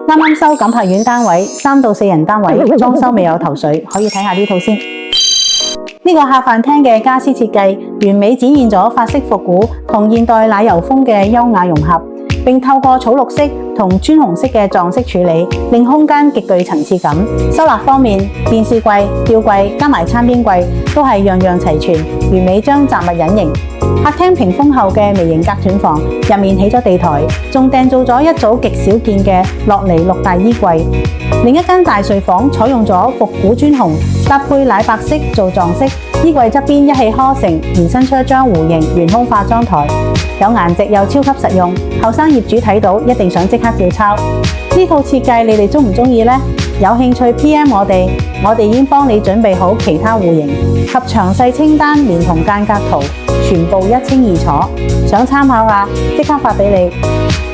啱啱收錦柏苑單位，3到4人單位，裝修未有頭緒，可以睇下呢套先。呢個客飯廳嘅家私設計，完美展現咗法式復古同現代奶油風嘅優雅融合，並透過草綠色同磚紅色嘅撞色處理，令空間極具層次感。收納方面，電視櫃、吊櫃加埋餐邊櫃都係樣樣齊全，完美將雜物隱形。客廳屏風後嘅微型隔斷房入面起咗地台，仲訂做咗一組極少見嘅洛尼綠大衣櫃。另一間大睡房採用咗復古磚紅搭配奶白色做撞色，衣櫃側邊一氣呵成，延伸出一張弧形懸空化妝台，有顏值又超級實用。後生業主睇到一定想即刻照抄。呢套設計你哋鍾唔鍾意呢？有興趣 PM 我哋已經幫你準備好其他戶型及詳細清單，連同間隔圖，全部一清二楚。想參考下，即刻發俾你。